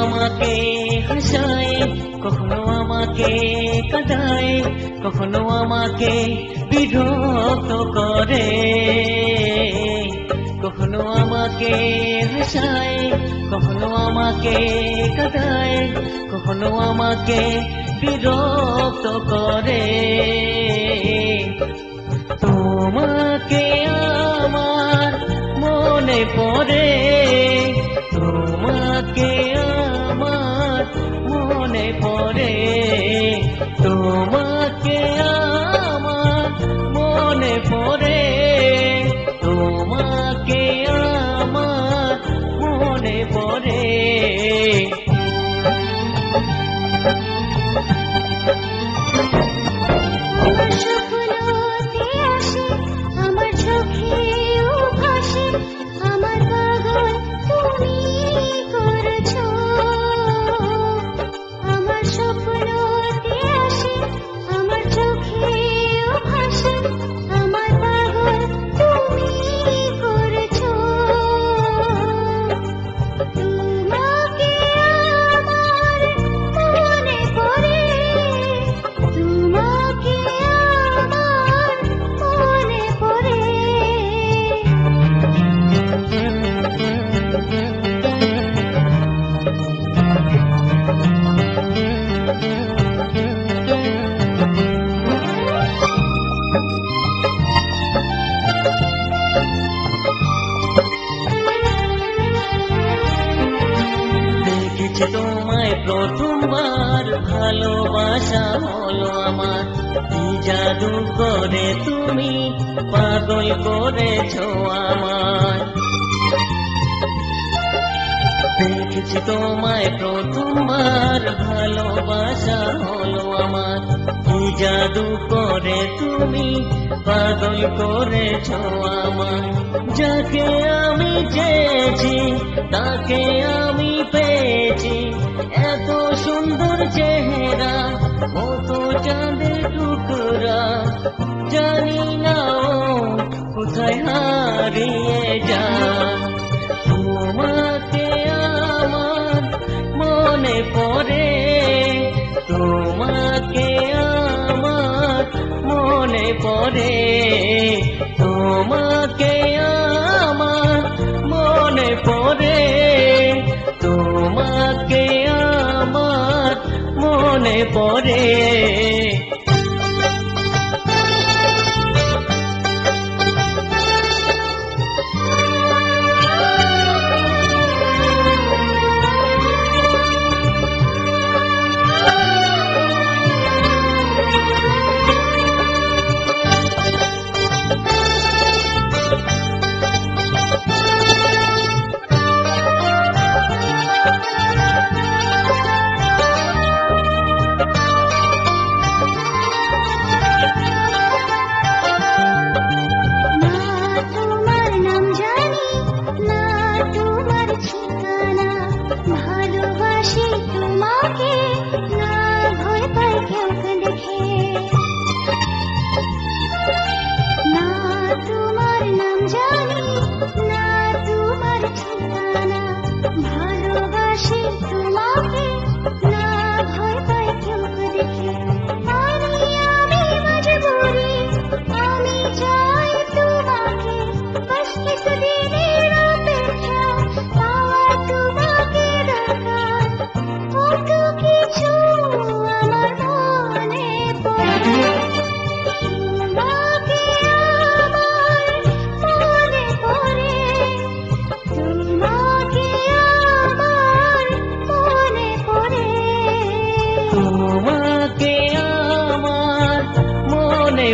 আমাকে হাসায়, কখনো আমাকে কাঁদায়, কখনো আমাকে বিরক্ত করে। কখনো আমাকে হাসায়, কখনো আমাকে কাঁদায়, কখনো আমাকে বিরক্ত করে। তোমাকে আমার মনে পড়ে, তোমাকে আমার মনে পড়ে, তোমাকে আমার মনে পড়ে, তোমাকে আমার মনে পড়ে। তোমায় প্রথমবার ভালোবাসা হলো আমার, কি জাদু করে তুমি পাগল করেছো আমায়। দেখেছি তোমায় প্রথমবার ভালোবাসা হলো আমার, কি জাদু করে তুমি পাগল করেছো আমায়। যাকে আমি চেয়েছি তাকে আমি পেয়েছি, এত সুন্দর চেহারা মতো চাঁদের টুকরা, জানি না ও কোথায় হারিয়ে যায়। তোমাকে আমার মনে পড়ে, তোমাকে আমার মনে পড়ে, তোমাকে আমার মনে পড়ে, তোমাকে আমার মনে পড়ে।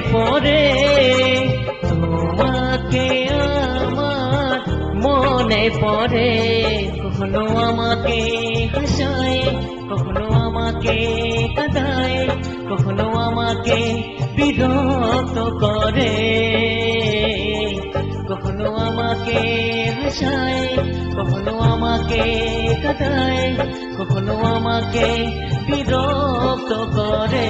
পড়ে, তোমাকে আমার মনে পড়ে। কখনো আমাকে হাসায়, কখনো আমাকে কাঁদায়, কখনো আমাকে বিরক্ত করে। কখনো আমাকে হাসায়, কখনো আমাকে কাঁদায়, কখনো আমাকে বিরক্ত করে।